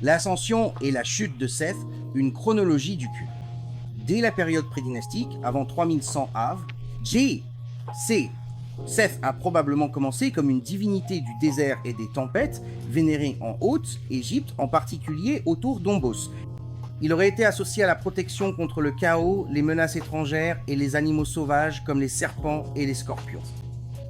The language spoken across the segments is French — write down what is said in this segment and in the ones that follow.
L'ascension et la chute de Seth, une chronologie du culte. Dès la période prédynastique, avant 3100 Av, Seth a probablement commencé comme une divinité du désert et des tempêtes, vénérée en Haute-Égypte, en particulier autour d'Ombos. Il aurait été associé à la protection contre le chaos, les menaces étrangères et les animaux sauvages comme les serpents et les scorpions.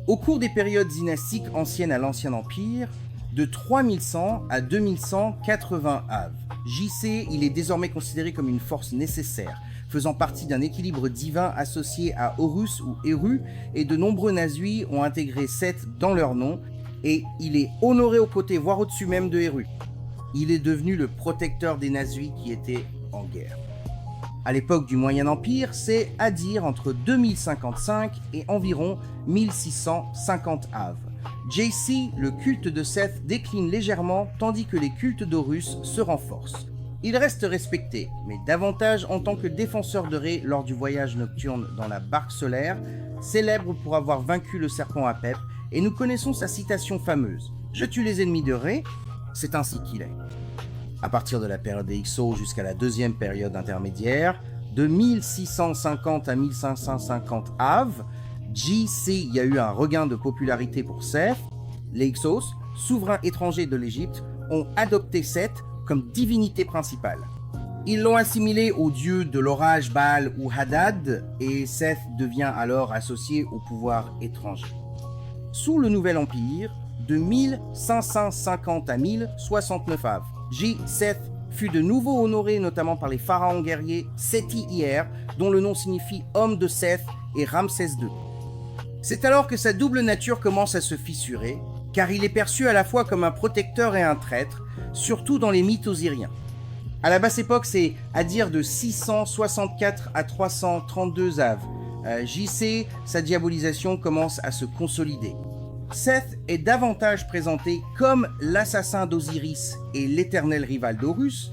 Au cours des périodes dynastiques anciennes à l'Ancien Empire, de 3100 à 2180 Av, JC, il est désormais considéré comme une force nécessaire, faisant partie d'un équilibre divin associé à Horus ou Eru, et de nombreux Nazis ont intégré Seth dans leur nom, et il est honoré aux côtés, voire au-dessus même de Eru. Il est devenu le protecteur des Nazis qui étaient en guerre. À l'époque du Moyen Empire, c'est à dire entre 2055 et environ 1650 Av. JC, le culte de Seth décline légèrement tandis que les cultes d'Horus se renforcent. Il reste respecté, mais davantage en tant que défenseur de Ré lors du voyage nocturne dans la barque solaire, célèbre pour avoir vaincu le serpent Apep, et nous connaissons sa citation fameuse « Je tue les ennemis de Ré, c'est ainsi qu'il est ». À partir de la période des Hyksos jusqu'à la deuxième période intermédiaire, de 1650 à 1550 Av, JC y a eu un regain de popularité pour Seth. Les Hyksos, souverains étrangers de l'Égypte, ont adopté Seth comme divinité principale. Ils l'ont assimilé au dieu de l'orage Baal ou Hadad, et Seth devient alors associé au pouvoir étranger. Sous le Nouvel Empire, de 1550 à 1069 Av, Seth fut de nouveau honoré notamment par les pharaons guerriers Seti-Ir, dont le nom signifie homme de Seth, et Ramsès II. C'est alors que sa double nature commence à se fissurer, car il est perçu à la fois comme un protecteur et un traître, surtout dans les mythes osiriens. À la basse époque, c'est à dire de 664 à 332 Av. JC, sa diabolisation commence à se consolider. Seth est davantage présenté comme l'assassin d'Osiris et l'éternel rival d'Horus.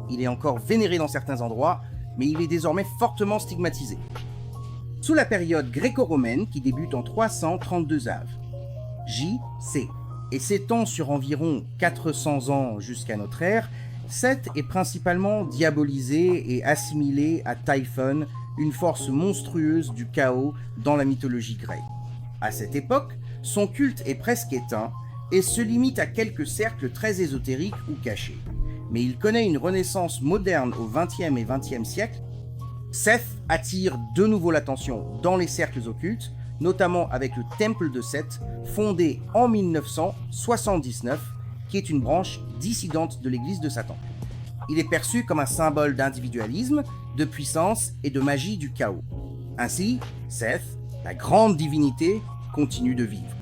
Il est encore vénéré dans certains endroits, mais il est désormais fortement stigmatisé. Sous la période gréco-romaine qui débute en 332 Av, JC, et s'étend sur environ 400 ans jusqu'à notre ère, Seth est principalement diabolisé et assimilé à Typhon, une force monstrueuse du chaos dans la mythologie grecque. À cette époque, son culte est presque éteint et se limite à quelques cercles très ésotériques ou cachés. Mais il connaît une renaissance moderne au XXe et XXe siècle. Seth attire de nouveau l'attention dans les cercles occultes, notamment avec le Temple de Seth, fondé en 1979, qui est une branche dissidente de l'église de Satan. Il est perçu comme un symbole d'individualisme, de puissance et de magie du chaos. Ainsi, Seth, la grande divinité, continue de vivre.